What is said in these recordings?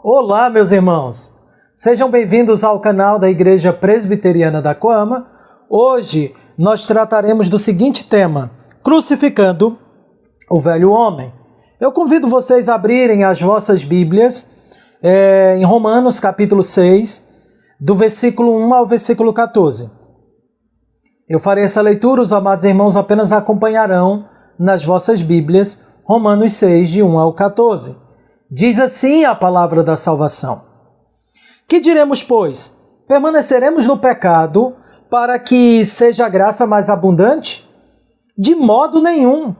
Olá, meus irmãos! Sejam bem-vindos ao canal da Igreja Presbiteriana da Coama. Hoje nós trataremos do seguinte tema: crucificando o velho homem. Eu convido vocês a abrirem as vossas Bíblias em Romanos capítulo 6, do versículo 1 ao versículo 14. Eu farei essa leitura, os amados irmãos apenas acompanharão nas vossas Bíblias, Romanos 6, de 1 ao 14. Diz assim a palavra da salvação: Que diremos, pois? Permaneceremos no pecado para que seja a graça mais abundante? De modo nenhum.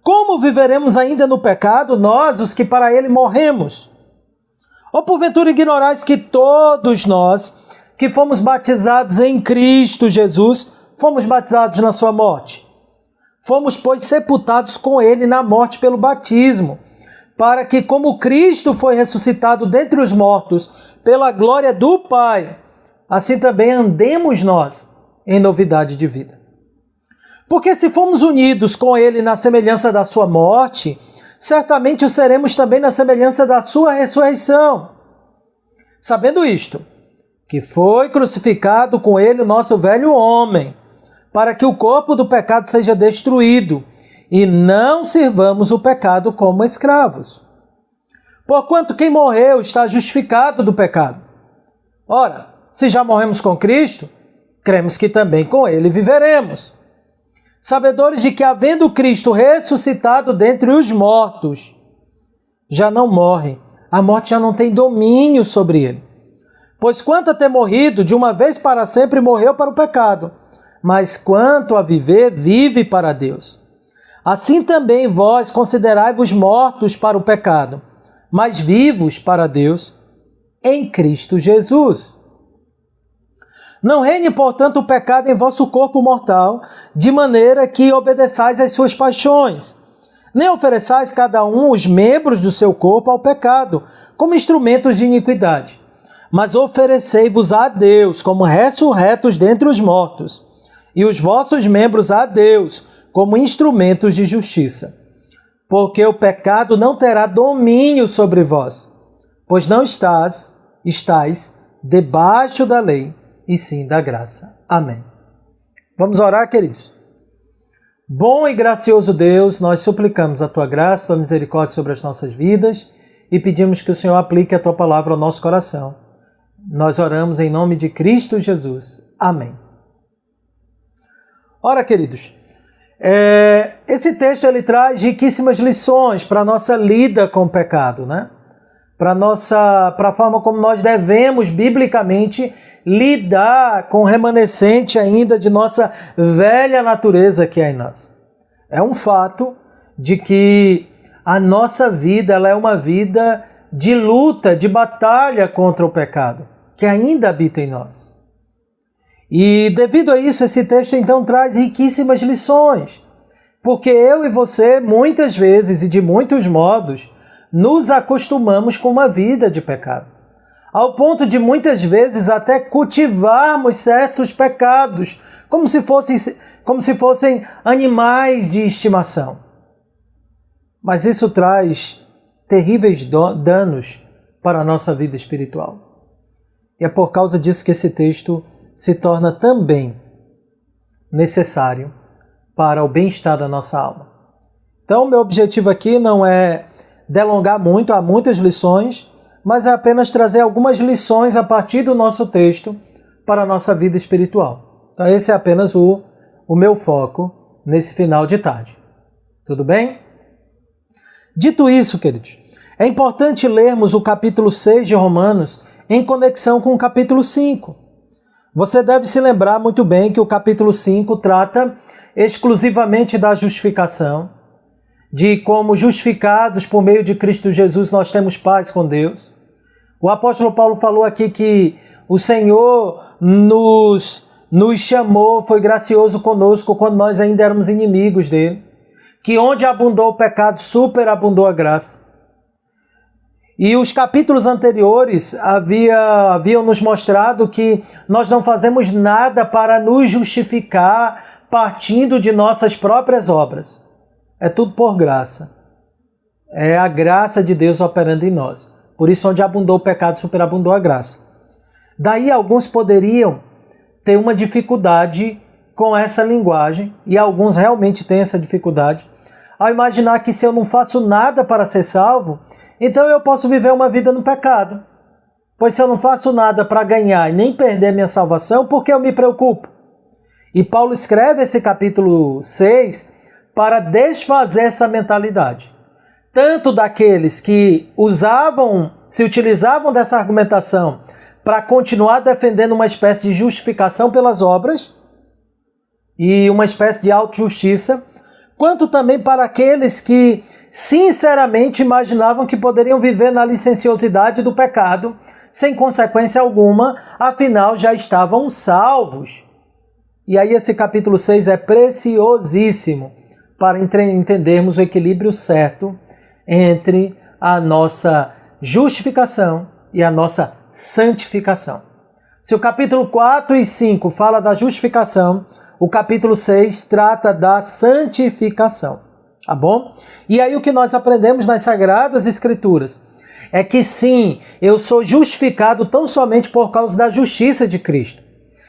Como viveremos ainda no pecado, nós, os que para ele morremos? Ou porventura ignorais que todos nós, que fomos batizados em Cristo Jesus, fomos batizados na sua morte? Fomos, pois, sepultados com ele na morte pelo batismo, para que, como Cristo foi ressuscitado dentre os mortos pela glória do Pai, assim também andemos nós em novidade de vida. Porque se fomos unidos com ele na semelhança da sua morte, certamente o seremos também na semelhança da sua ressurreição. Sabendo isto, que foi crucificado com ele o nosso velho homem, para que o corpo do pecado seja destruído, e não sirvamos o pecado como escravos. Porquanto quem morreu está justificado do pecado. Ora, se já morremos com Cristo, cremos que também com ele viveremos. Sabedores de que, havendo Cristo ressuscitado dentre os mortos, já não morre, a morte já não tem domínio sobre ele. Pois quanto a ter morrido, de uma vez para sempre morreu para o pecado, mas quanto a viver, vive para Deus. Assim também vós considerai-vos mortos para o pecado, mas vivos para Deus em Cristo Jesus. Não reine, portanto, o pecado em vosso corpo mortal, de maneira que obedeçais às suas paixões. Nem ofereçais cada um os membros do seu corpo ao pecado, como instrumentos de iniquidade. Mas oferecei-vos a Deus como ressurretos dentre os mortos, e os vossos membros a Deus como instrumentos de justiça. Porque o pecado não terá domínio sobre vós, pois não estáis debaixo da lei, e sim da graça. Amém. Vamos orar, queridos? Bom e gracioso Deus, nós suplicamos a Tua graça, a Tua misericórdia sobre as nossas vidas e pedimos que o Senhor aplique a Tua palavra ao nosso coração. Nós oramos em nome de Cristo Jesus. Amém. Ora, queridos, esse texto ele traz riquíssimas lições para a nossa lida com o pecado, né? Para a forma como nós devemos, biblicamente, lidar com o remanescente ainda de nossa velha natureza que é em nós. É um fato de que a nossa vida ela é uma vida de luta, de batalha contra o pecado, que ainda habita em nós. E devido a isso, esse texto então traz riquíssimas lições, porque eu e você, muitas vezes e de muitos modos, nos acostumamos com uma vida de pecado, ao ponto de muitas vezes até cultivarmos certos pecados, como se fossem animais de estimação. Mas isso traz terríveis danos para a nossa vida espiritual. E é por causa disso que esse texto se torna também necessário para o bem-estar da nossa alma. Então, meu objetivo aqui não é delongar muito, há muitas lições, mas é apenas trazer algumas lições a partir do nosso texto para a nossa vida espiritual. Então, esse é apenas o meu foco nesse final de tarde. Tudo bem? Dito isso, queridos, é importante lermos o capítulo 6 de Romanos em conexão com o capítulo 5. Você deve se lembrar muito bem que o capítulo 5 trata exclusivamente da justificação, de como justificados por meio de Cristo Jesus nós temos paz com Deus. O apóstolo Paulo falou aqui que o Senhor nos chamou, foi gracioso conosco quando nós ainda éramos inimigos dele, que onde abundou o pecado, superabundou a graça. E os capítulos anteriores haviam nos mostrado que nós não fazemos nada para nos justificar partindo de nossas próprias obras. É tudo por graça. É a graça de Deus operando em nós. Por isso, onde abundou o pecado, superabundou a graça. Daí, alguns poderiam ter uma dificuldade com essa linguagem, e alguns realmente têm essa dificuldade, ao imaginar que se eu não faço nada para ser salvo, então eu posso viver uma vida no pecado. Pois se eu não faço nada para ganhar e nem perder minha salvação, por que eu me preocupo? E Paulo escreve esse capítulo 6 para desfazer essa mentalidade. Tanto daqueles que se utilizavam dessa argumentação para continuar defendendo uma espécie de justificação pelas obras e uma espécie de autojustiça, quanto também para aqueles que sinceramente imaginavam que poderiam viver na licenciosidade do pecado, sem consequência alguma, afinal já estavam salvos. E aí esse capítulo 6 é preciosíssimo para entendermos o equilíbrio certo entre a nossa justificação e a nossa santificação. Se o capítulo 4 e 5 fala da justificação, o capítulo 6 trata da santificação, tá bom? E aí o que nós aprendemos nas Sagradas Escrituras é que sim, eu sou justificado tão somente por causa da justiça de Cristo.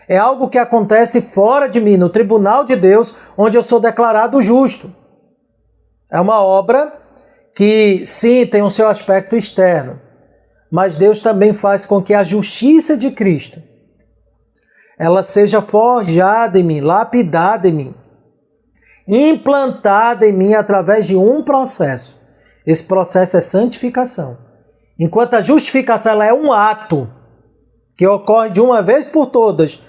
É algo que acontece fora de mim, no tribunal de Deus, onde eu sou declarado justo. É uma obra que sim, tem o seu aspecto externo, mas Deus também faz com que a justiça de Cristo ela seja forjada em mim, lapidada em mim, implantada em mim através de um processo. Esse processo é santificação. Enquanto a justificação ela é um ato que ocorre de uma vez por todas,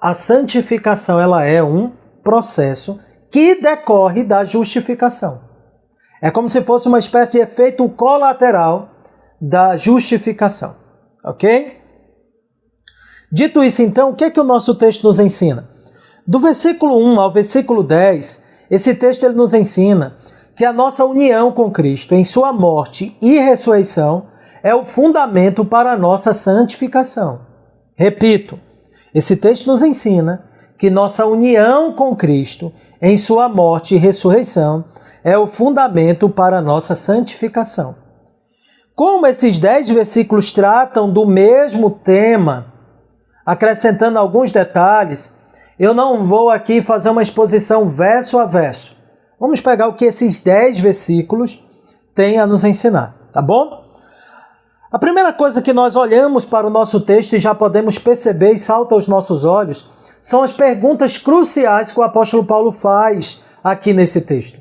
a santificação ela é um processo que decorre da justificação. É como se fosse uma espécie de efeito colateral da justificação. Ok? Dito isso, então, o que é que o nosso texto nos ensina? Do versículo 1 ao versículo 10, esse texto ele nos ensina que a nossa união com Cristo em sua morte e ressurreição é o fundamento para a nossa santificação. Repito, esse texto nos ensina que nossa união com Cristo em sua morte e ressurreição é o fundamento para a nossa santificação. Como esses 10 versículos tratam do mesmo tema, acrescentando alguns detalhes, eu não vou aqui fazer uma exposição verso a verso. Vamos pegar o que esses 10 versículos têm a nos ensinar, tá bom? A primeira coisa que nós olhamos para o nosso texto e já podemos perceber e salta aos nossos olhos são as perguntas cruciais que o apóstolo Paulo faz aqui nesse texto.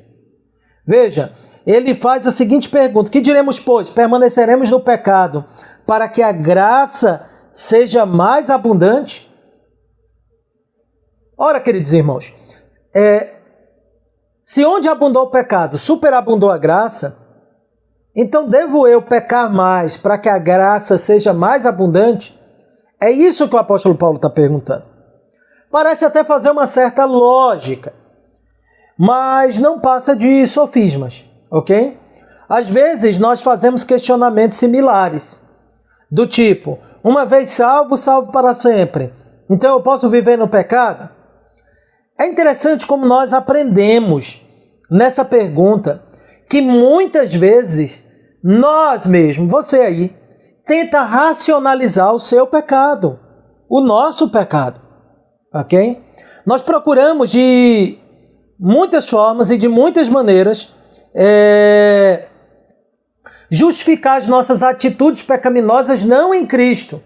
Veja, ele faz a seguinte pergunta: que diremos, pois? Permaneceremos no pecado para que a graça seja mais abundante? Ora, queridos irmãos, se onde abundou o pecado, superabundou a graça, então devo eu pecar mais para que a graça seja mais abundante? É isso que o apóstolo Paulo está perguntando. Parece até fazer uma certa lógica, mas não passa de sofismas, ok? Às vezes nós fazemos questionamentos similares, do tipo, uma vez salvo, salvo para sempre. Então eu posso viver no pecado? É interessante como nós aprendemos nessa pergunta que muitas vezes nós mesmos, você aí, tenta racionalizar o seu pecado, o nosso pecado, ok? Nós procuramos de muitas formas e de muitas maneiras justificar as nossas atitudes pecaminosas não em Cristo,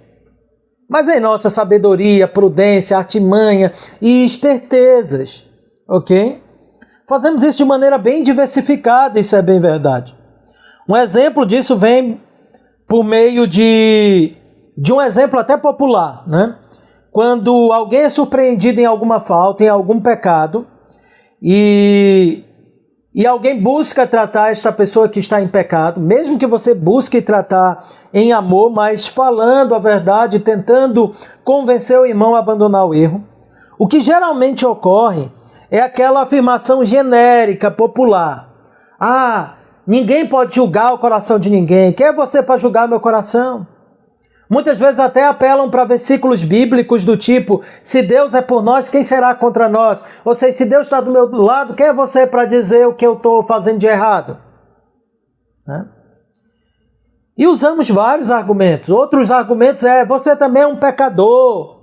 mas em nossa sabedoria, prudência, artimanha e espertezas, ok? Fazemos isso de maneira bem diversificada, isso é bem verdade. Um exemplo disso vem por meio de um exemplo até popular, né? Quando alguém é surpreendido em alguma falta, em algum pecado, e alguém busca tratar esta pessoa que está em pecado, mesmo que você busque tratar em amor, mas falando a verdade, tentando convencer o irmão a abandonar o erro, o que geralmente ocorre é aquela afirmação genérica, popular. Ah, ninguém pode julgar o coração de ninguém. Quem é você para julgar meu coração? Muitas vezes até apelam para versículos bíblicos do tipo, se Deus é por nós, quem será contra nós? Ou seja, se Deus está do meu lado, quem é você para dizer o que eu estou fazendo de errado? E usamos vários argumentos. Outros argumentos você também é um pecador.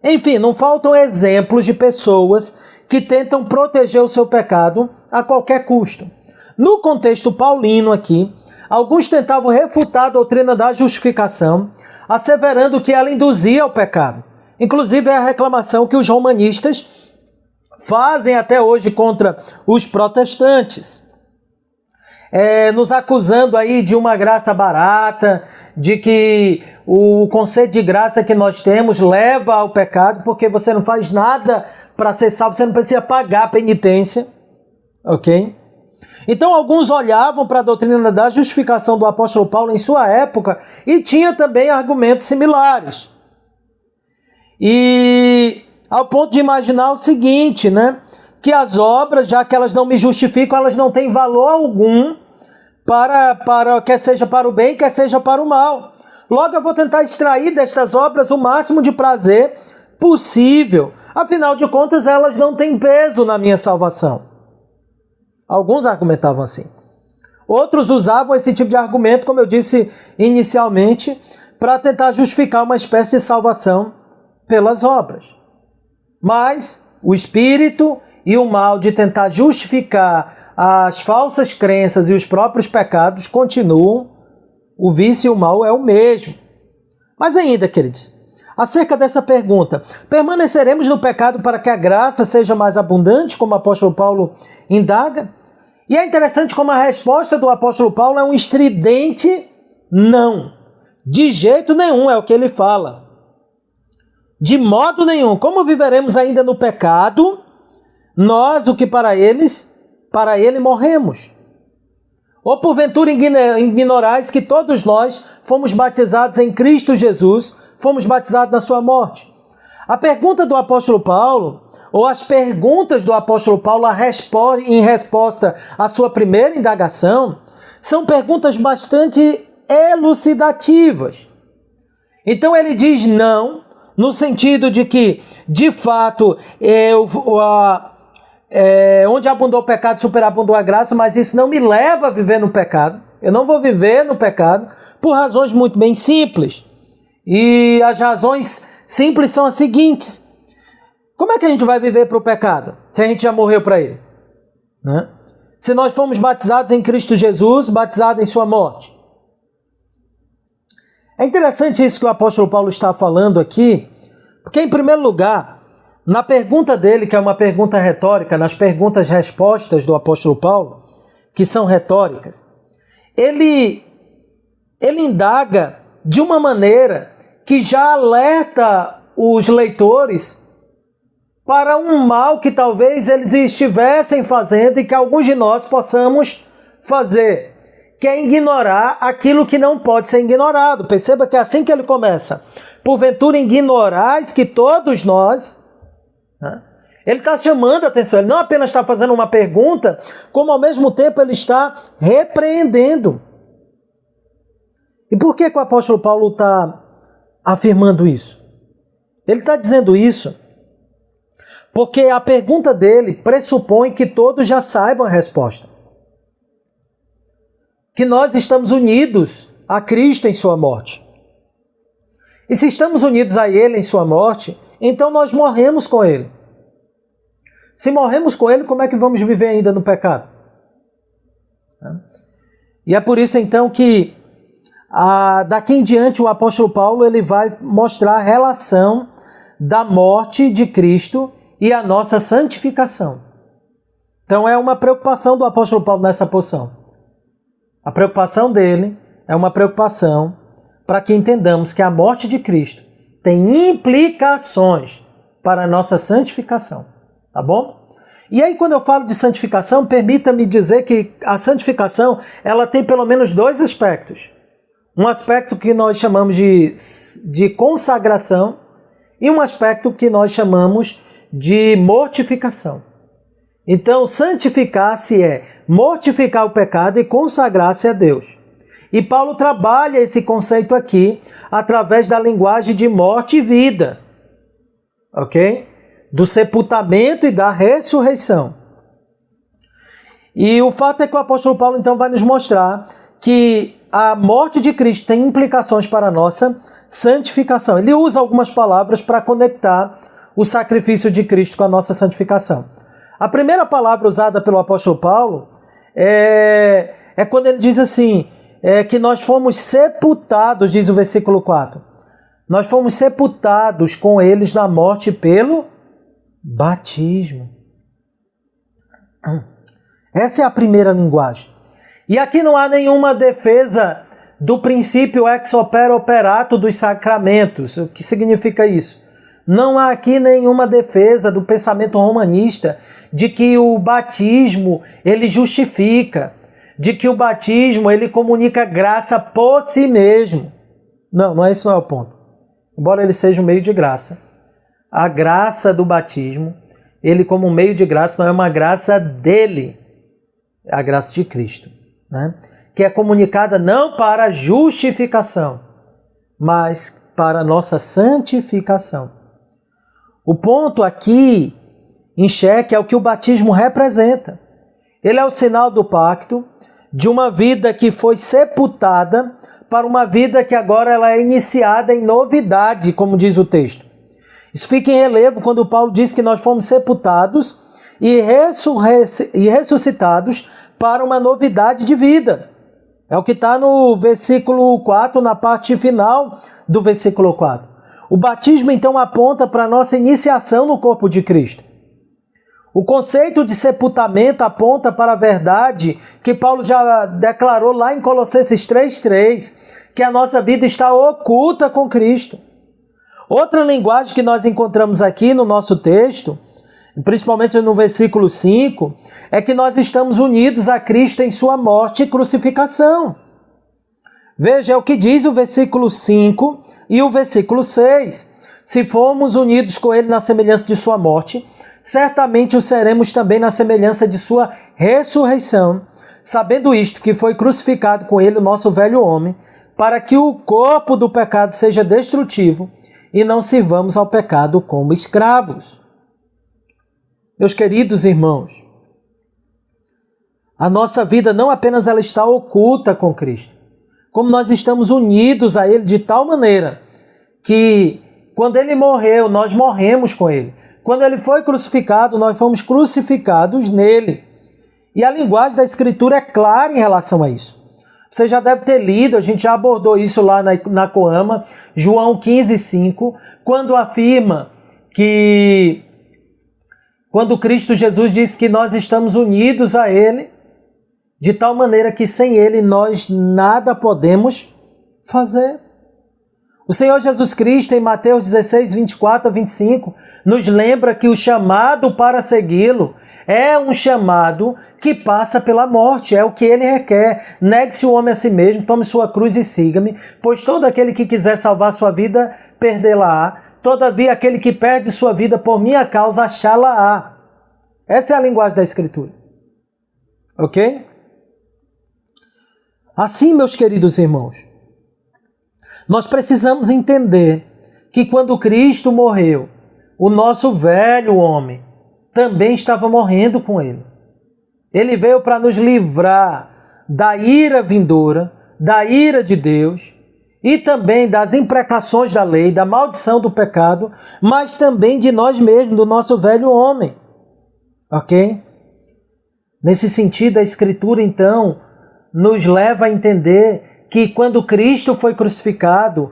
Enfim, não faltam exemplos de pessoas que tentam proteger o seu pecado a qualquer custo. No contexto paulino aqui, alguns tentavam refutar a doutrina da justificação, asseverando que ela induzia ao pecado. Inclusive é a reclamação que os romanistas fazem até hoje contra os protestantes. Nos acusando aí de uma graça barata, de que o conceito de graça que nós temos leva ao pecado, porque você não faz nada para ser salvo, você não precisa pagar a penitência, ok? Então alguns olhavam para a doutrina da justificação do apóstolo Paulo em sua época e tinha também argumentos similares. E ao ponto de imaginar o seguinte, né? Que as obras, já que elas não me justificam, elas não têm valor algum para quer seja para o bem, quer seja para o mal. Logo eu vou tentar extrair destas obras o máximo de prazer possível. Afinal de contas, elas não têm peso na minha salvação. Alguns argumentavam assim. Outros usavam esse tipo de argumento, como eu disse inicialmente, para tentar justificar uma espécie de salvação pelas obras. Mas o espírito e o mal de tentar justificar as falsas crenças e os próprios pecados continuam. O vício e o mal é o mesmo. Mas ainda, queridos, acerca dessa pergunta, permaneceremos no pecado para que a graça seja mais abundante, como o apóstolo Paulo indaga? E é interessante como a resposta do apóstolo Paulo é um estridente não. De jeito nenhum é o que ele fala. De modo nenhum. Como viveremos ainda no pecado, nós, o que para ele morremos. Ou porventura ignorais que todos nós fomos batizados em Cristo Jesus, fomos batizados na sua morte. A pergunta do apóstolo Paulo, ou as perguntas do apóstolo Paulo em resposta à sua primeira indagação, são perguntas bastante elucidativas. Então ele diz não, no sentido de que, de fato, onde abundou o pecado, superabundou a graça, mas isso não me leva a viver no pecado. Eu não vou viver no pecado por razões muito bem simples. E as razões simples são as seguintes. Como é que a gente vai viver para o pecado, se a gente já morreu para ele? Né? Se nós fomos batizados em Cristo Jesus, batizados em sua morte. É interessante isso que o apóstolo Paulo está falando aqui, porque, em primeiro lugar, na pergunta dele, que é uma pergunta retórica, nas perguntas-respostas do apóstolo Paulo, que são retóricas, ele indaga de uma maneira que já alerta os leitores para um mal que talvez eles estivessem fazendo e que alguns de nós possamos fazer, que é ignorar aquilo que não pode ser ignorado. Perceba que é assim que ele começa. Porventura ignorais que todos nós... Né? Ele está chamando a atenção, ele não apenas está fazendo uma pergunta, como ao mesmo tempo ele está repreendendo. E por que o apóstolo Paulo está afirmando isso? Ele está dizendo isso porque a pergunta dele pressupõe que todos já saibam a resposta. Que nós estamos unidos a Cristo em sua morte. E se estamos unidos a Ele em sua morte, então nós morremos com Ele. Se morremos com Ele, como é que vamos viver ainda no pecado? E é por isso então que daqui em diante o apóstolo Paulo ele vai mostrar a relação da morte de Cristo e a nossa santificação. Então é uma preocupação do apóstolo Paulo nessa porção. A preocupação dele é uma preocupação para que entendamos que a morte de Cristo tem implicações para a nossa santificação. Tá bom? E aí, quando eu falo de santificação, permita-me dizer que a santificação ela tem pelo menos dois aspectos. Um aspecto que nós chamamos de consagração e um aspecto que nós chamamos de mortificação. Então, santificar-se é mortificar o pecado e consagrar-se a Deus. E Paulo trabalha esse conceito aqui através da linguagem de morte e vida. Ok? Do sepultamento e da ressurreição. E o fato é que o apóstolo Paulo então vai nos mostrar que a morte de Cristo tem implicações para a nossa santificação. Ele usa algumas palavras para conectar o sacrifício de Cristo com a nossa santificação. A primeira palavra usada pelo apóstolo Paulo é quando ele diz assim, que nós fomos sepultados, diz o versículo 4. Nós fomos sepultados com eles na morte pelo batismo. Essa é a primeira linguagem. E aqui não há nenhuma defesa do princípio ex opere operato dos sacramentos. O que significa isso? Não há aqui nenhuma defesa do pensamento romanista de que o batismo ele justifica, de que o batismo ele comunica graça por si mesmo. Não é isso, não é o ponto. Embora ele seja um meio de graça, a graça do batismo, ele como meio de graça não é uma graça dele, é a graça de Cristo, né? Que é comunicada não para a justificação, mas para a nossa santificação. O ponto aqui em xeque é o que o batismo representa. Ele é o sinal do pacto de uma vida que foi sepultada para uma vida que agora ela é iniciada em novidade, como diz o texto. Isso fica em relevo quando Paulo diz que nós fomos sepultados e ressuscitados para uma novidade de vida. É o que está no versículo 4, na parte final do versículo 4. O batismo, então, aponta para a nossa iniciação no corpo de Cristo. O conceito de sepultamento aponta para a verdade que Paulo já declarou lá em Colossenses 3,3, que a nossa vida está oculta com Cristo. Outra linguagem que nós encontramos aqui no nosso texto, principalmente no versículo 5, é que nós estamos unidos a Cristo em sua morte e crucificação. Veja, é o que diz o versículo 5 e o versículo 6. Se formos unidos com ele na semelhança de sua morte, certamente o seremos também na semelhança de sua ressurreição, sabendo isto, que foi crucificado com ele o nosso velho homem, para que o corpo do pecado seja destrutivo e não sirvamos ao pecado como escravos. Meus queridos irmãos, a nossa vida não apenas ela está oculta com Cristo, como nós estamos unidos a Ele de tal maneira que quando Ele morreu, nós morremos com Ele. Quando Ele foi crucificado, nós fomos crucificados nele. E a linguagem da Escritura é clara em relação a isso. Você já deve ter lido, a gente já abordou isso lá na Coama, João 15,5, quando afirma que quando Cristo Jesus diz que nós estamos unidos a Ele, de tal maneira que sem Ele nós nada podemos fazer. O Senhor Jesus Cristo, em Mateus 16, 24 a 25, nos lembra que o chamado para segui-lo é um chamado que passa pela morte, é o que Ele requer. Negue-se o homem a si mesmo, tome sua cruz e siga-me, pois todo aquele que quiser salvar sua vida, perdê-la-á. Todavia, aquele que perde sua vida por minha causa, achá-la-á. Essa é a linguagem da Escritura. Ok? Assim, meus queridos irmãos, nós precisamos entender que quando Cristo morreu, o nosso velho homem também estava morrendo com Ele. Ele veio para nos livrar da ira vindoura, da ira de Deus e também das imprecações da lei, da maldição do pecado, mas também de nós mesmos, do nosso velho homem. Ok? Nesse sentido, a Escritura, então, nos leva a entender que quando Cristo foi crucificado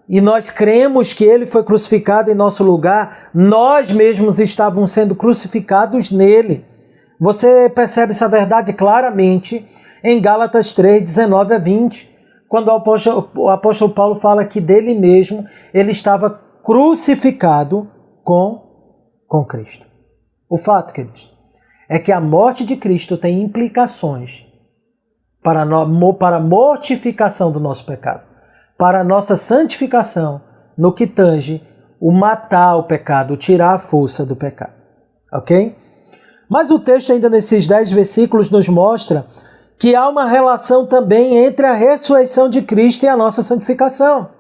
e nós cremos que Ele foi crucificado em nosso lugar, nós mesmos estávamos sendo crucificados nele. Você percebe essa verdade claramente em Gálatas 3, 19 a 20, quando o apóstolo Paulo fala que dele mesmo ele estava crucificado com Cristo. O fato, queridos, é que a morte de Cristo tem implicações para a mortificação do nosso pecado, para a nossa santificação no que tange o matar o pecado, o tirar a força do pecado. Ok? Mas o texto ainda nesses 10 versículos nos mostra que há uma relação também entre a ressurreição de Cristo e a nossa santificação.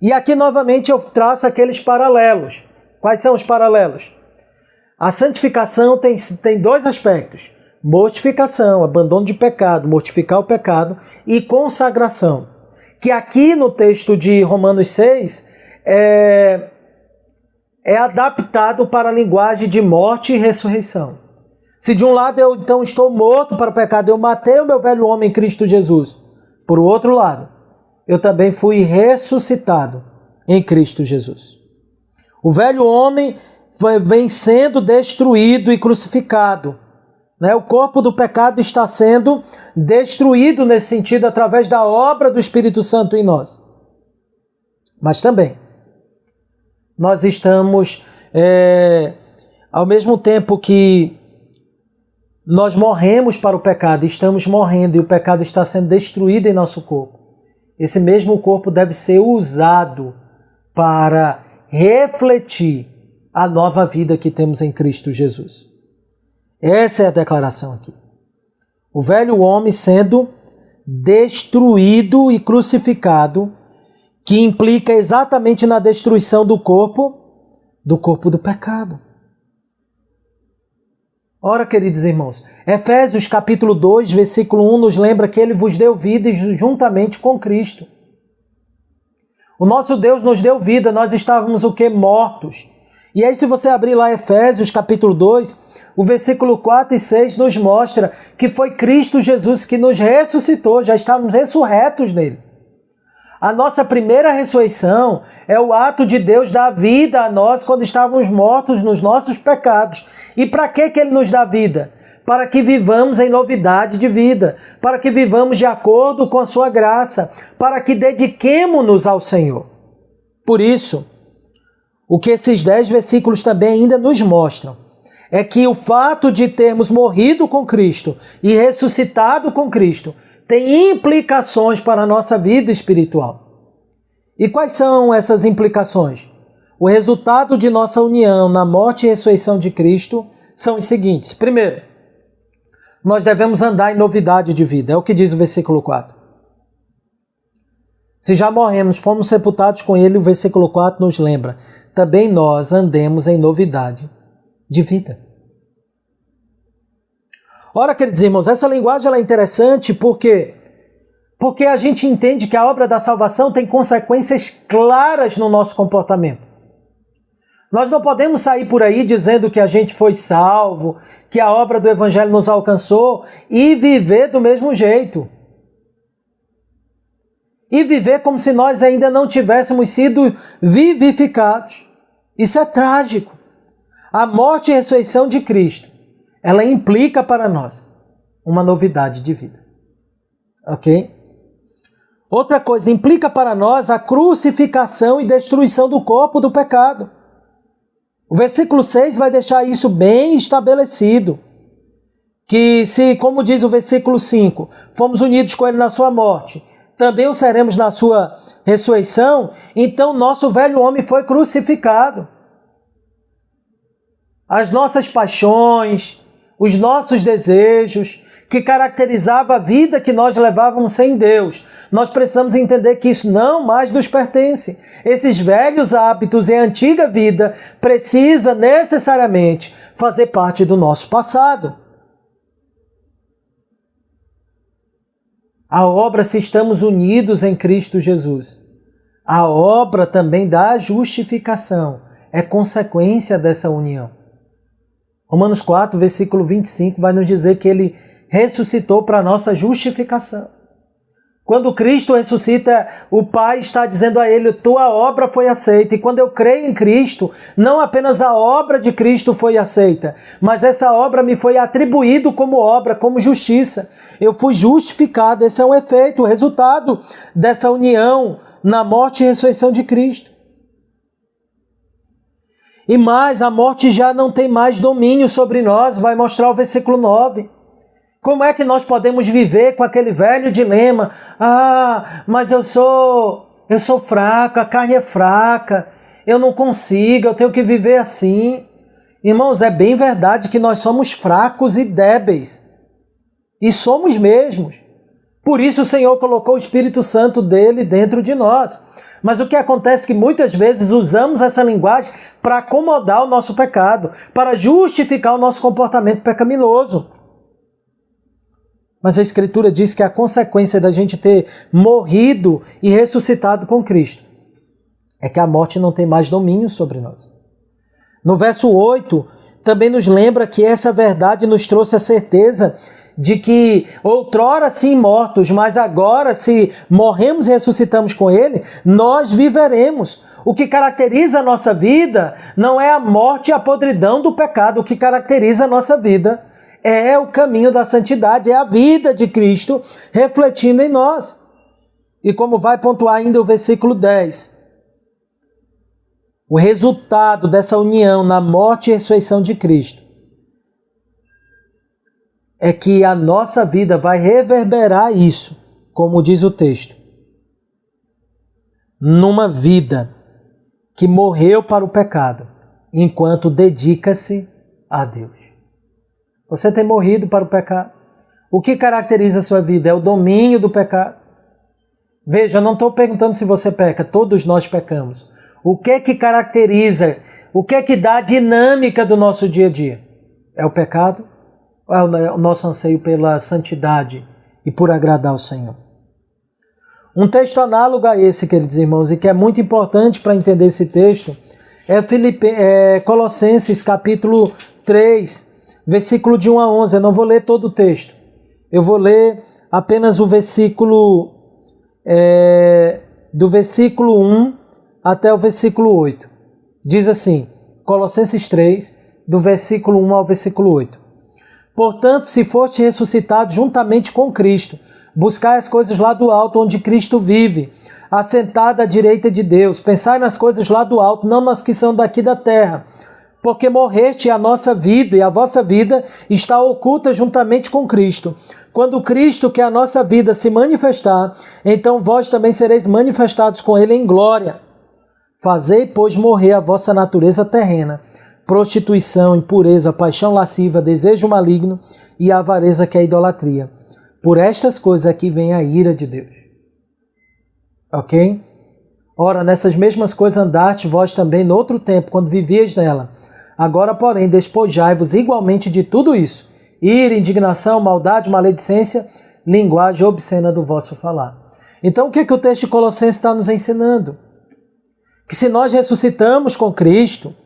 E aqui novamente eu traço aqueles paralelos. Quais são os paralelos? A santificação tem dois aspectos. Mortificação, abandono de pecado, mortificar o pecado e consagração. Que aqui no texto de Romanos 6 é adaptado para a linguagem de morte e ressurreição. Se de um lado eu então estou morto para o pecado, eu matei o meu velho homem em Cristo Jesus. Por outro lado, eu também fui ressuscitado em Cristo Jesus. O velho homem vem sendo destruído e crucificado. O corpo do pecado está sendo destruído nesse sentido através da obra do Espírito Santo em nós. Mas também, nós estamos, ao mesmo tempo que nós morremos para o pecado, estamos morrendo e o pecado está sendo destruído em nosso corpo. Esse mesmo corpo deve ser usado para refletir a nova vida que temos em Cristo Jesus. Essa é a declaração aqui. O velho homem sendo destruído e crucificado, que implica exatamente na destruição do corpo do pecado. Ora, queridos irmãos, Efésios capítulo 2, versículo 1 nos lembra que Ele vos deu vida juntamente com Cristo. O nosso Deus nos deu vida, nós estávamos o quê? Mortos. E aí se você abrir lá Efésios capítulo 2, o versículo 4 e 6 nos mostra que foi Cristo Jesus que nos ressuscitou, já estávamos ressurretos nele. A nossa primeira ressurreição é o ato de Deus dar vida a nós quando estávamos mortos nos nossos pecados. E para que Ele nos dá vida? Para que vivamos em novidade de vida, para que vivamos de acordo com a sua graça, para que dediquemo-nos ao Senhor. Por isso, o que esses 10 versículos também ainda nos mostram é que o fato de termos morrido com Cristo e ressuscitado com Cristo tem implicações para a nossa vida espiritual. E quais são essas implicações? O resultado de nossa união na morte e ressurreição de Cristo são os seguintes. Primeiro, nós devemos andar em novidade de vida. É o que diz o versículo 4. Se já morremos, fomos sepultados com Ele, o versículo 4 nos lembra. Também nós andemos em novidade de vida. Ora, queridos irmãos, essa linguagem ela é interessante porque a gente entende que a obra da salvação tem consequências claras no nosso comportamento. Nós não podemos sair por aí dizendo que a gente foi salvo, que a obra do Evangelho nos alcançou e viver do mesmo jeito. E viver como se nós ainda não tivéssemos sido vivificados. Isso é trágico. A morte e a ressurreição de Cristo, ela implica para nós uma novidade de vida. Ok? Outra coisa, implica para nós a crucificação e destruição do corpo do pecado. O versículo 6 vai deixar isso bem estabelecido. Que se, como diz o versículo 5, fomos unidos com Ele na sua morte, também o seremos na sua ressurreição, então nosso velho homem foi crucificado. As nossas paixões, os nossos desejos, que caracterizava a vida que nós levávamos sem Deus. Nós precisamos entender que isso não mais nos pertence. Esses velhos hábitos e a antiga vida precisa necessariamente fazer parte do nosso passado. A obra, se estamos unidos em Cristo Jesus, a obra também da justificação é consequência dessa união. Romanos 4, versículo 25, vai nos dizer que Ele ressuscitou para a nossa justificação. Quando Cristo ressuscita, o Pai está dizendo a Ele, tua obra foi aceita. E quando eu creio em Cristo, não apenas a obra de Cristo foi aceita, mas essa obra me foi atribuída como obra, como justiça. Eu fui justificado. Esse é um efeito, o resultado dessa união na morte e ressurreição de Cristo. E mais, a morte já não tem mais domínio sobre nós, vai mostrar o versículo 9. Como é que nós podemos viver com aquele velho dilema? Mas eu sou fraco, a carne é fraca, eu não consigo, eu tenho que viver assim. Irmãos, é bem verdade que nós somos fracos e débeis. E somos mesmos. Por isso o Senhor colocou o Espírito Santo dele dentro de nós. Mas o que acontece é que muitas vezes usamos essa linguagem para acomodar o nosso pecado, para justificar o nosso comportamento pecaminoso. Mas a Escritura diz que a consequência da gente ter morrido e ressuscitado com Cristo é que a morte não tem mais domínio sobre nós. No verso 8, também nos lembra que essa verdade nos trouxe a certeza de que outrora sim mortos, mas agora se morremos e ressuscitamos com Ele, nós viveremos. O que caracteriza a nossa vida não é a morte e a podridão do pecado. O que caracteriza a nossa vida é o caminho da santidade, é a vida de Cristo refletindo em nós. E como vai pontuar ainda o versículo 10, o resultado dessa união na morte e ressurreição de Cristo é que a nossa vida vai reverberar isso, como diz o texto, numa vida que morreu para o pecado, enquanto dedica-se a Deus. Você tem morrido para o pecado. O que caracteriza a sua vida é o domínio do pecado. Veja, eu não estou perguntando se você peca, todos nós pecamos. O que é que caracteriza, o que é que dá a dinâmica do nosso dia a dia? É o pecado? Ou é o nosso anseio pela santidade e por agradar ao Senhor? Um texto análogo a esse, queridos irmãos, e que é muito importante para entender esse texto, é Colossenses capítulo 3, versículo de 1 a 11. Eu não vou ler todo o texto. Eu vou ler apenas o versículo, do versículo 1 até o versículo 8. Diz assim, Colossenses 3, do versículo 1 ao versículo 8. Portanto, se foste ressuscitado juntamente com Cristo, buscai as coisas lá do alto, onde Cristo vive, assentado à direita de Deus. Pensai nas coisas lá do alto, não nas que são daqui da terra. Porque morreste, a nossa vida e a vossa vida está oculta juntamente com Cristo. Quando Cristo, que é a nossa vida, se manifestar, então vós também sereis manifestados com Ele em glória. Fazei, pois, morrer a vossa natureza terrena, prostituição, impureza, paixão lasciva, desejo maligno e a avareza, que é a idolatria. Por estas coisas aqui vem a ira de Deus. Ok? Ora, nessas mesmas coisas andaste vós também no outro tempo, quando vivíeis nela. Agora, porém, despojai-vos igualmente de tudo isso: ira, indignação, maldade, maledicência, linguagem obscena do vosso falar. Então, o que o texto de Colossenses está nos ensinando? Que se nós ressuscitamos com Cristo,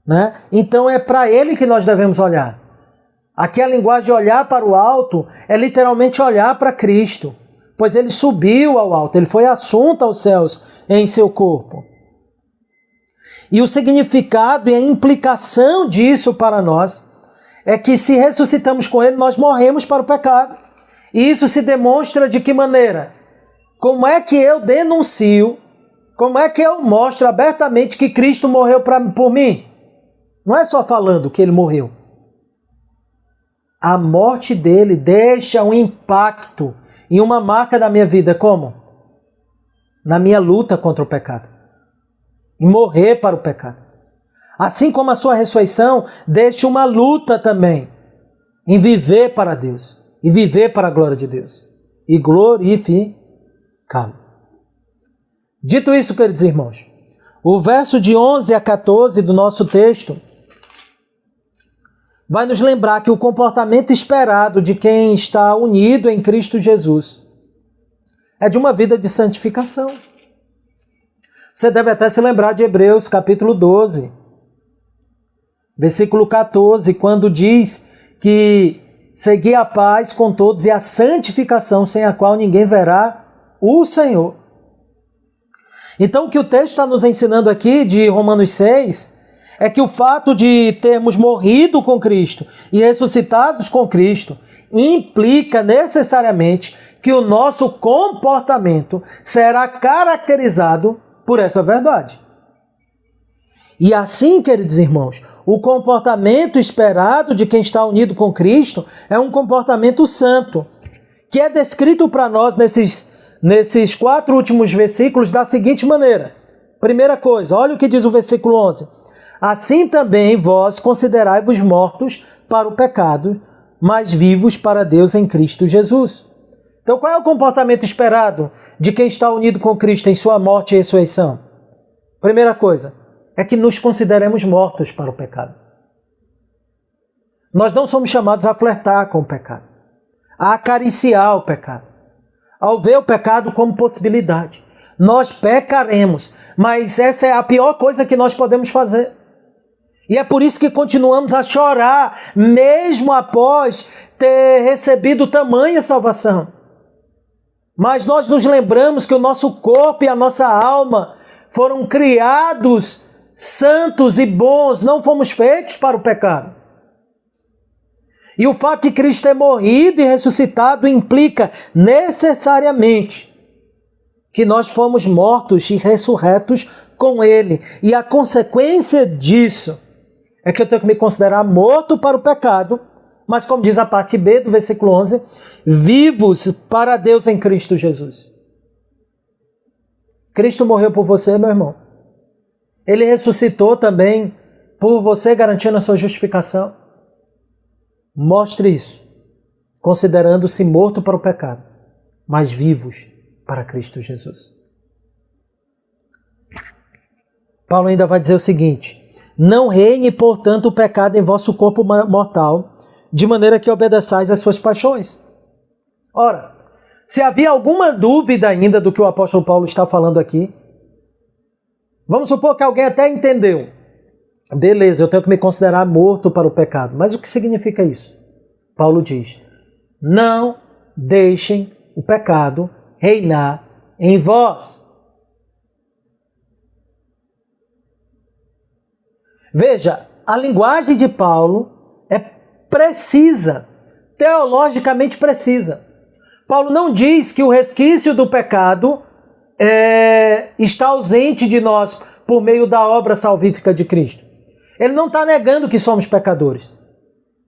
né, então é para Ele que nós devemos olhar. Aqui a linguagem de olhar para o alto é literalmente olhar para Cristo, pois Ele subiu ao alto, Ele foi assunto aos céus em seu corpo. E o significado e a implicação disso para nós é que se ressuscitamos com Ele, nós morremos para o pecado. E isso se demonstra de que maneira? Como é que eu denuncio, como é que eu mostro abertamente que Cristo morreu por mim? Não é só falando que Ele morreu. A morte dele deixa um impacto e uma marca na minha vida. Como? Na minha luta contra o pecado. E morrer para o pecado. Assim como a sua ressurreição deixa uma luta também em viver para Deus. E viver para a glória de Deus. E glorificá-lo. Dito isso, queridos irmãos, o verso de 11 a 14 do nosso texto vai nos lembrar que o comportamento esperado de quem está unido em Cristo Jesus é de uma vida de santificação. Você deve até se lembrar de Hebreus capítulo 12, versículo 14, quando diz que segui a paz com todos e a santificação, sem a qual ninguém verá o Senhor. Então o que o texto está nos ensinando aqui de Romanos 6 é que o fato de termos morrido com Cristo e ressuscitados com Cristo implica necessariamente que o nosso comportamento será caracterizado por essa verdade. E assim, queridos irmãos, o comportamento esperado de quem está unido com Cristo é um comportamento santo, que é descrito para nós nesses 4 últimos versículos da seguinte maneira. Primeira coisa, olha o que diz o versículo 11. Assim também vós considerai-vos mortos para o pecado, mas vivos para Deus em Cristo Jesus. Então qual é o comportamento esperado de quem está unido com Cristo em sua morte e ressurreição? Primeira coisa, é que nos consideremos mortos para o pecado. Nós não somos chamados a flertar com o pecado, a acariciar o pecado, ao ver o pecado como possibilidade. Nós pecaremos, mas essa é a pior coisa que nós podemos fazer. E é por isso que continuamos a chorar, mesmo após ter recebido tamanha salvação. Mas nós nos lembramos que o nosso corpo e a nossa alma foram criados santos e bons, não fomos feitos para o pecado. E o fato de Cristo ter morrido e ressuscitado implica necessariamente que nós fomos mortos e ressurretos com Ele. E a consequência disso é que eu tenho que me considerar morto para o pecado, mas como diz a parte B do versículo 11, vivos para Deus em Cristo Jesus. Cristo morreu por você, meu irmão. Ele ressuscitou também por você, garantindo a sua justificação. Mostre isso, considerando-se morto para o pecado, mas vivos para Cristo Jesus. Paulo ainda vai dizer o seguinte: não reine, portanto, o pecado em vosso corpo mortal, de maneira que obedeçais às suas paixões. Ora, se havia alguma dúvida ainda do que o apóstolo Paulo está falando aqui, vamos supor que alguém até entendeu. Beleza, eu tenho que me considerar morto para o pecado. Mas o que significa isso? Paulo diz: não deixem o pecado reinar em vós. Veja, a linguagem de Paulo é precisa, teologicamente precisa. Paulo não diz que o resquício do pecado está ausente de nós por meio da obra salvífica de Cristo. Ele não está negando que somos pecadores.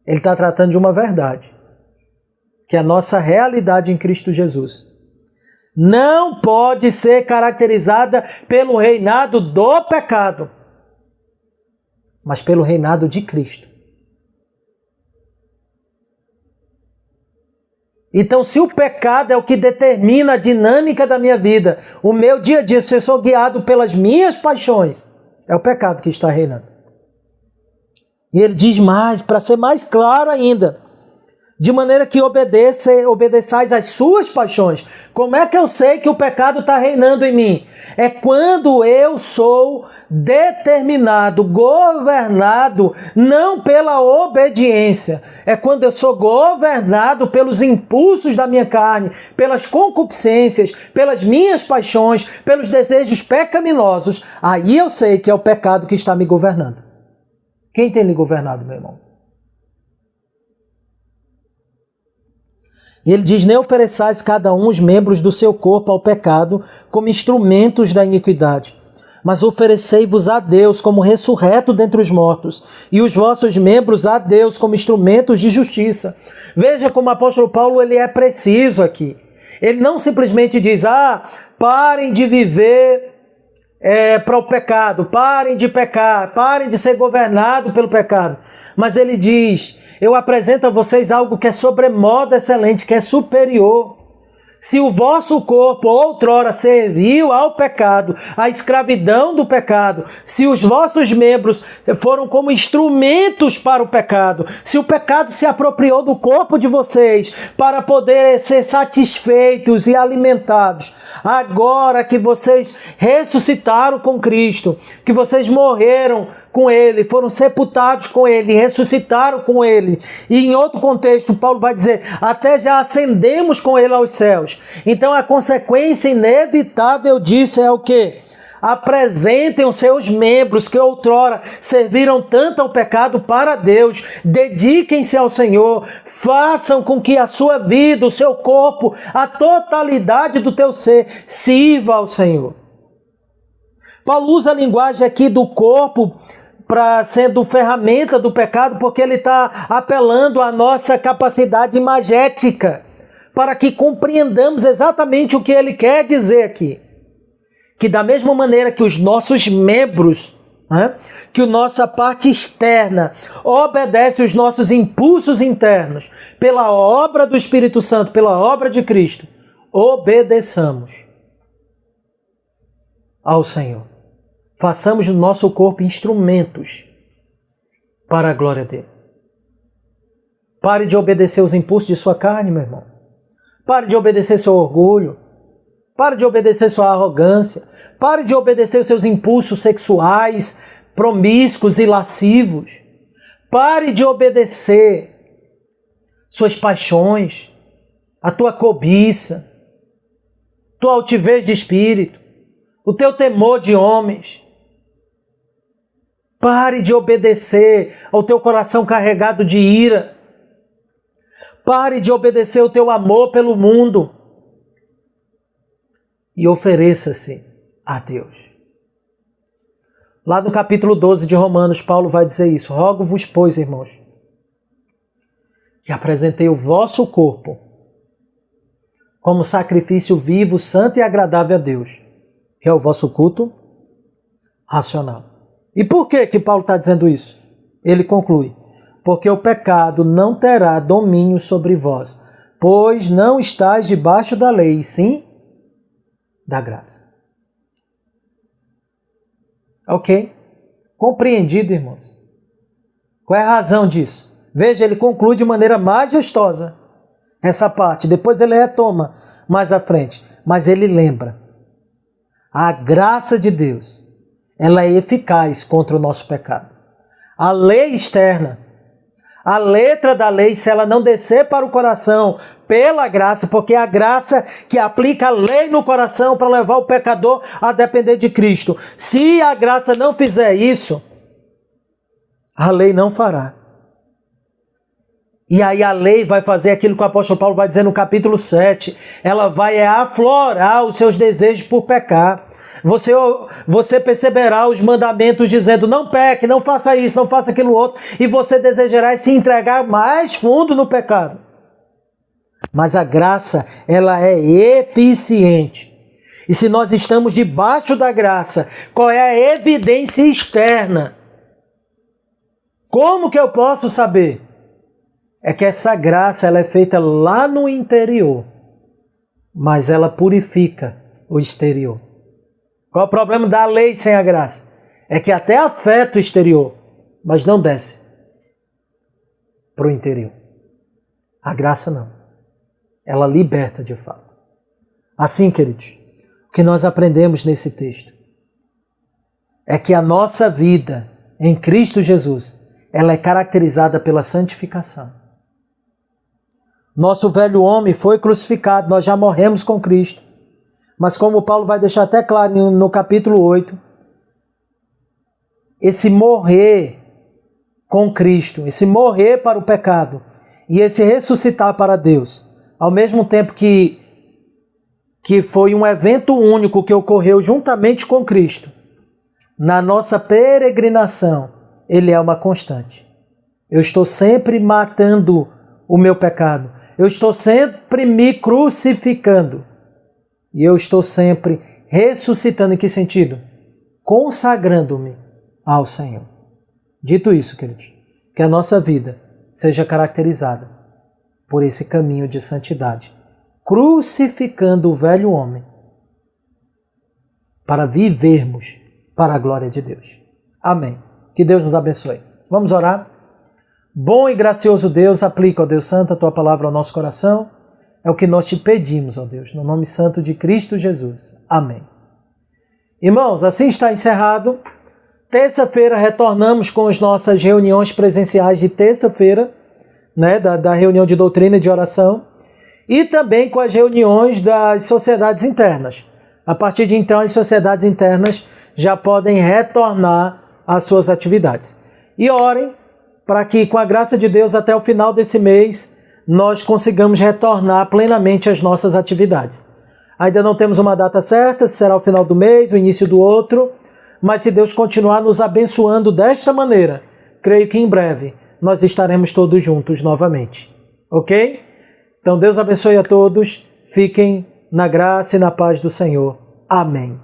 Ele está tratando de uma verdade, que a nossa realidade em Cristo Jesus não pode ser caracterizada pelo reinado do pecado, mas pelo reinado de Cristo. Então, se o pecado é o que determina a dinâmica da minha vida, o meu dia a dia, se eu sou guiado pelas minhas paixões, é o pecado que está reinando. E ele diz mais, para ser mais claro ainda, de maneira que obedeçais às suas paixões. Como é que eu sei que o pecado está reinando em mim? É quando eu sou determinado, governado, não pela obediência. É quando eu sou governado pelos impulsos da minha carne, pelas concupiscências, pelas minhas paixões, pelos desejos pecaminosos. Aí eu sei que é o pecado que está me governando. Quem tem lhe governado, meu irmão? E ele diz: nem ofereçais cada um os membros do seu corpo ao pecado como instrumentos da iniquidade, mas oferecei-vos a Deus como ressurreto dentre os mortos, e os vossos membros a Deus como instrumentos de justiça. Veja como o apóstolo Paulo ele é preciso aqui. Ele não simplesmente diz: parem de viver para o pecado, parem de pecar, parem de ser governados pelo pecado. Mas ele diz: eu apresento a vocês algo que é sobremodo excelente, que é superior. Se o vosso corpo outrora serviu ao pecado, à escravidão do pecado, se os vossos membros foram como instrumentos para o pecado, se o pecado se apropriou do corpo de vocês para poder ser satisfeitos e alimentados, agora que vocês ressuscitaram com Cristo, que vocês morreram com Ele, foram sepultados com Ele, ressuscitaram com Ele, e em outro contexto Paulo vai dizer, até já ascendemos com Ele aos céus. Então a consequência inevitável disso é o quê? Apresentem os seus membros que outrora serviram tanto ao pecado para Deus, dediquem-se ao Senhor, façam com que a sua vida, o seu corpo, a totalidade do teu ser sirva ao Senhor. Paulo usa a linguagem aqui do corpo para sendo ferramenta do pecado, porque ele está apelando à nossa capacidade imagética, para que compreendamos exatamente o que ele quer dizer aqui. Que da mesma maneira que os nossos membros, que a nossa parte externa obedece os nossos impulsos internos, pela obra do Espírito Santo, pela obra de Cristo, obedeçamos ao Senhor. Façamos do nosso corpo instrumentos para a glória dele. Pare de obedecer os impulsos de sua carne, meu irmão. Pare de obedecer seu orgulho. Pare de obedecer sua arrogância. Pare de obedecer seus impulsos sexuais, promíscuos e lascivos. Pare de obedecer suas paixões, a tua cobiça, tua altivez de espírito, o teu temor de homens. Pare de obedecer ao teu coração carregado de ira. Pare de obedecer o teu amor pelo mundo. E ofereça-se a Deus. Lá no capítulo 12 de Romanos, Paulo vai dizer isso. Rogo-vos, pois, irmãos, que apresentei o vosso corpo como sacrifício vivo, santo e agradável a Deus, que é o vosso culto racional. E por que Paulo está dizendo isso? Ele conclui, porque o pecado não terá domínio sobre vós, pois não estáis debaixo da lei, e sim da graça. Ok? Compreendido, irmãos? Qual é a razão disso? Veja, ele conclui de maneira majestosa essa parte. Depois ele retoma mais à frente. Mas ele lembra. A graça de Deus, ela é eficaz contra o nosso pecado. A lei externa, a letra da lei, se ela não descer para o coração pela graça, porque é a graça que aplica a lei no coração para levar o pecador a depender de Cristo. Se a graça não fizer isso, a lei não fará. E aí a lei vai fazer aquilo que o apóstolo Paulo vai dizer no capítulo 7. Ela vai aflorar os seus desejos por pecar. Você perceberá os mandamentos dizendo, não peque, não faça isso, não faça aquilo outro. E você desejará se entregar mais fundo no pecado. Mas a graça, ela é eficiente. E se nós estamos debaixo da graça, qual é a evidência externa? Como que eu posso saber? É que essa graça, ela é feita lá no interior, mas ela purifica o exterior. Qual é o problema da lei sem a graça? É que até afeta o exterior, mas não desce para o interior. A graça não. Ela liberta de fato. Assim, queridos, o que nós aprendemos nesse texto é que a nossa vida em Cristo Jesus, ela é caracterizada pela santificação. Nosso velho homem foi crucificado, nós já morremos com Cristo. Mas como Paulo vai deixar até claro no capítulo 8, esse morrer com Cristo, esse morrer para o pecado e esse ressuscitar para Deus, ao mesmo tempo que foi um evento único que ocorreu juntamente com Cristo, na nossa peregrinação, ele é uma constante. Eu estou sempre matando o meu pecado. Eu estou sempre me crucificando. E eu estou sempre ressuscitando. Em que sentido? Consagrando-me ao Senhor. Dito isso, queridos, que a nossa vida seja caracterizada por esse caminho de santidade, crucificando o velho homem para vivermos para a glória de Deus. Amém. Que Deus nos abençoe. Vamos orar? Bom e gracioso Deus, aplica, ó Deus Santo, a Tua palavra ao nosso coração. É o que nós te pedimos, ó Deus, no nome santo de Cristo Jesus. Amém. Irmãos, assim está encerrado. Terça-feira retornamos com as nossas reuniões presenciais de terça-feira, né, da reunião de doutrina e de oração, e também com as reuniões das sociedades internas. A partir de então, as sociedades internas já podem retornar às suas atividades. E orem para que, com a graça de Deus, até o final desse mês, nós consigamos retornar plenamente às nossas atividades. Ainda não temos uma data certa, se será o final do mês, o início do outro, mas se Deus continuar nos abençoando desta maneira, creio que em breve nós estaremos todos juntos novamente. Ok? Então Deus abençoe a todos, fiquem na graça e na paz do Senhor. Amém.